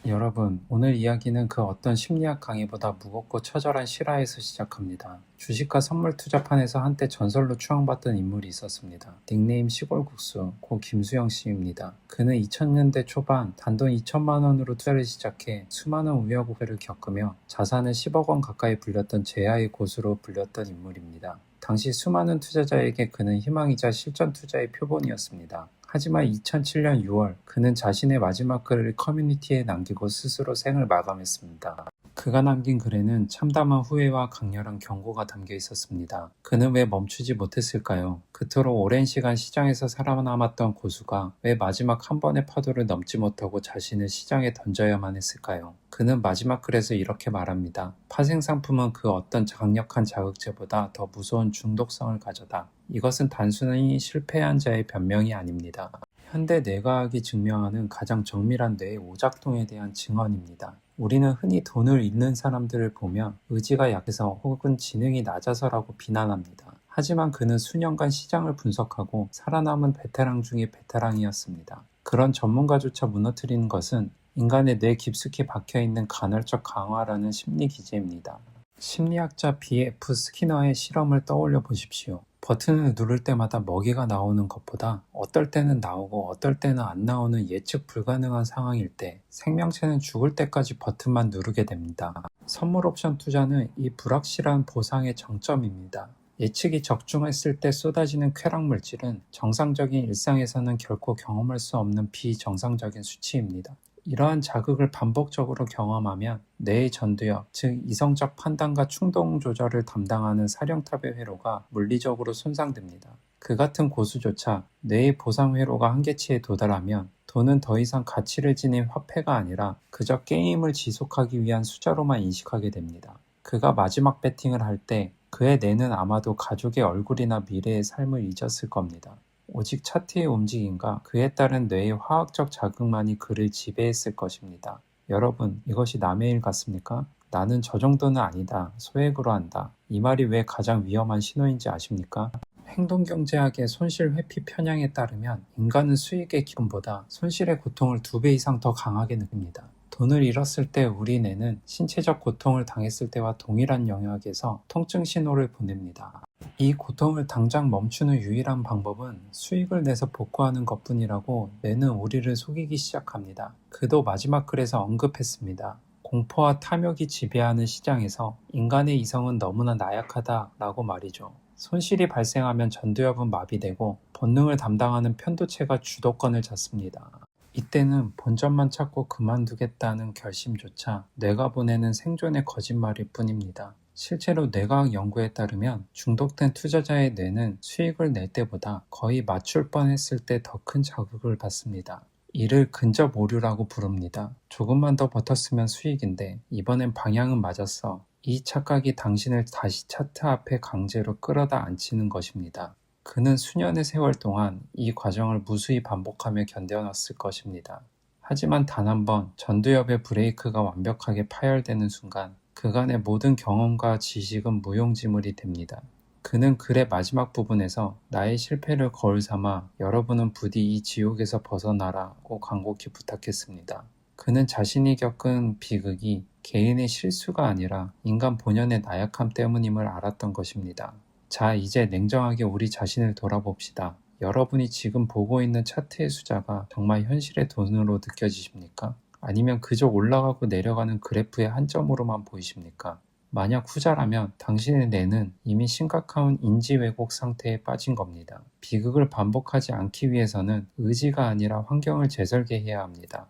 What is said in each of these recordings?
여러분, 오늘 이야기는 그 어떤 심리학 강의보다 무겁고 처절한 실화에서 시작합니다. 주식과 선물 투자판에서 한때 전설로 추앙받던 인물이 있었습니다. 닉네임 시골국수, 고 김수영 씨입니다. 그는 2000년대 초반 단돈 2천만 원으로 투자를 시작해 수많은 우여곡절을 겪으며 자산을 10억 원 가까이 불렸던 제야의 고수로 불렸던 인물입니다. 당시 수많은 투자자에게 그는 희망이자 실전 투자의 표본이었습니다. 하지만 2007년 6월 그는 자신의 마지막 글을 커뮤니티에 남기고 스스로 생을 마감했습니다. 그가 남긴 글에는 참담한 후회와 강렬한 경고가 담겨 있었습니다. 그는 왜 멈추지 못했을까요? 그토록 오랜 시간 시장에서 살아남았던 고수가 왜 마지막 한 번의 파도를 넘지 못하고 자신을 시장에 던져야만 했을까요? 그는 마지막 글에서 이렇게 말합니다. 파생상품은 그 어떤 강력한 자극제보다 더 무서운 중독성을 가져다. 이것은 단순히 실패한 자의 변명이 아닙니다. 현대 뇌과학이 증명하는 가장 정밀한 뇌의 오작동에 대한 증언입니다. 우리는 흔히 돈을 잃는 사람들을 보며 의지가 약해서 혹은 지능이 낮아서라고 비난합니다. 하지만 그는 수년간 시장을 분석하고 살아남은 베테랑 중의 베테랑이었습니다. 그런 전문가조차 무너뜨리는 것은 인간의 뇌 깊숙이 박혀있는 간헐적 강화라는 심리 기제입니다. 심리학자 B.F. 스키너의 실험을 떠올려 보십시오. 버튼을 누를 때마다 먹이가 나오는 것보다 어떨 때는 나오고 어떨 때는 안 나오는 예측 불가능한 상황일 때 생명체는 죽을 때까지 버튼만 누르게 됩니다. 선물 옵션 투자는 이 불확실한 보상의 정점입니다. 예측이 적중했을 때 쏟아지는 쾌락 물질은 정상적인 일상에서는 결코 경험할 수 없는 비정상적인 수치입니다. 이러한 자극을 반복적으로 경험하면 뇌의 전두엽, 즉 이성적 판단과 충동 조절을 담당하는 사령탑의 회로가 물리적으로 손상됩니다. 그 같은 고수조차 뇌의 보상 회로가 한계치에 도달하면 돈은 더 이상 가치를 지닌 화폐가 아니라 그저 게임을 지속하기 위한 숫자로만 인식하게 됩니다. 그가 마지막 배팅을 할 때 그의 뇌는 아마도 가족의 얼굴이나 미래의 삶을 잊었을 겁니다. 오직 차트의 움직임과 그에 따른 뇌의 화학적 자극만이 그를 지배했을 것입니다. 여러분, 이것이 남의 일 같습니까? 나는 저 정도는 아니다. 소액으로 한다. 이 말이 왜 가장 위험한 신호인지 아십니까? 행동경제학의 손실 회피 편향에 따르면 인간은 수익의 기쁨보다 손실의 고통을 2배 이상 더 강하게 느낍니다. 돈을 잃었을 때 우리 뇌는 신체적 고통을 당했을 때와 동일한 영역에서 통증 신호를 보냅니다. 이 고통을 당장 멈추는 유일한 방법은 수익을 내서 복구하는 것뿐이라고 뇌는 우리를 속이기 시작합니다. 그도 마지막 글에서 언급했습니다. 공포와 탐욕이 지배하는 시장에서 인간의 이성은 너무나 나약하다라고 말이죠. 손실이 발생하면 전두엽은 마비되고 본능을 담당하는 편도체가 주도권을 잡습니다. 이때는 본전만 찾고 그만두겠다는 결심조차 뇌가 보내는 생존의 거짓말일 뿐입니다. 실제로 뇌과학 연구에 따르면 중독된 투자자의 뇌는 수익을 낼 때보다 거의 맞출 뻔했을 때 더 큰 자극을 받습니다. 이를 근접 오류라고 부릅니다. 조금만 더 버텼으면 수익인데 이번엔 방향은 맞았어. 이 착각이 당신을 다시 차트 앞에 강제로 끌어다 앉히는 것입니다. 그는 수년의 세월 동안 이 과정을 무수히 반복하며 견뎌놨을 것입니다. 하지만 단 한 번 전두엽의 브레이크가 완벽하게 파열되는 순간 그간의 모든 경험과 지식은 무용지물이 됩니다. 그는 글의 마지막 부분에서 나의 실패를 거울 삼아 여러분은 부디 이 지옥에서 벗어나라고 간곡히 부탁했습니다. 그는 자신이 겪은 비극이 개인의 실수가 아니라 인간 본연의 나약함 때문임을 알았던 것입니다. 자, 이제 냉정하게 우리 자신을 돌아봅시다. 여러분이 지금 보고 있는 차트의 숫자가 정말 현실의 돈으로 느껴지십니까? 아니면 그저 올라가고 내려가는 그래프의 한 점으로만 보이십니까? 만약 후자라면 당신의 뇌는 이미 심각한 인지 왜곡 상태에 빠진 겁니다. 비극을 반복하지 않기 위해서는 의지가 아니라 환경을 재설계해야 합니다.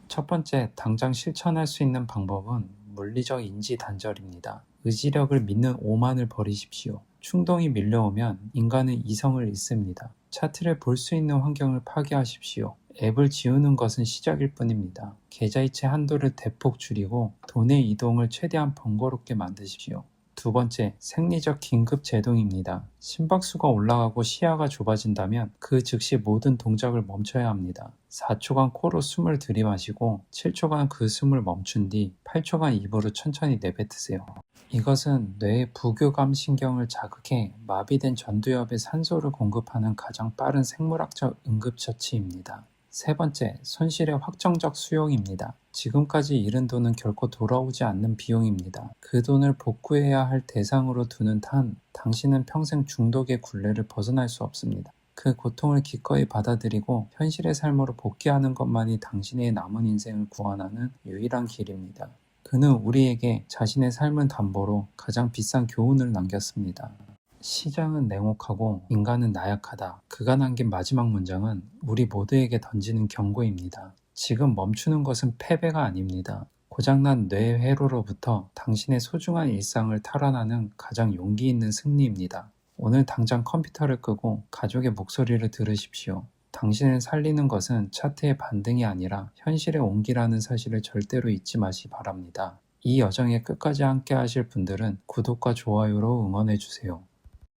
첫 번째, 당장 실천할 수 있는 방법은 물리적 인지 단절입니다. 의지력을 믿는 오만을 버리십시오. 충동이 밀려오면 인간은 이성을 잃습니다. 차트를 볼 수 있는 환경을 파괴하십시오. 앱을 지우는 것은 시작일 뿐입니다. 계좌이체 한도를 대폭 줄이고 돈의 이동을 최대한 번거롭게 만드십시오. 두 번째, 생리적 긴급 제동입니다. 심박수가 올라가고 시야가 좁아진다면 그 즉시 모든 동작을 멈춰야 합니다. 4초간 코로 숨을 들이마시고 7초간 그 숨을 멈춘 뒤 8초간 입으로 천천히 내뱉으세요. 이것은 뇌의 부교감 신경을 자극해 마비된 전두엽에 산소를 공급하는 가장 빠른 생물학적 응급처치입니다. 세 번째, 손실의 확정적 수용입니다. 지금까지 잃은 돈은 결코 돌아오지 않는 비용입니다. 그 돈을 복구해야 할 대상으로 두는 한 당신은 평생 중독의 굴레를 벗어날 수 없습니다. 그 고통을 기꺼이 받아들이고 현실의 삶으로 복귀하는 것만이 당신의 남은 인생을 구원하는 유일한 길입니다. 그는 우리에게 자신의 삶을 담보로 가장 비싼 교훈을 남겼습니다. 시장은 냉혹하고 인간은 나약하다. 그가 남긴 마지막 문장은 우리 모두에게 던지는 경고입니다. 지금 멈추는 것은 패배가 아닙니다. 고장난 뇌 회로로부터 당신의 소중한 일상을 탈환하는 가장 용기 있는 승리입니다. 오늘 당장 컴퓨터를 끄고 가족의 목소리를 들으십시오. 당신을 살리는 것은 차트의 반등이 아니라 현실의 온기라는 사실을 절대로 잊지 마시기 바랍니다. 이 여정에 끝까지 함께 하실 분들은 구독과 좋아요로 응원해 주세요.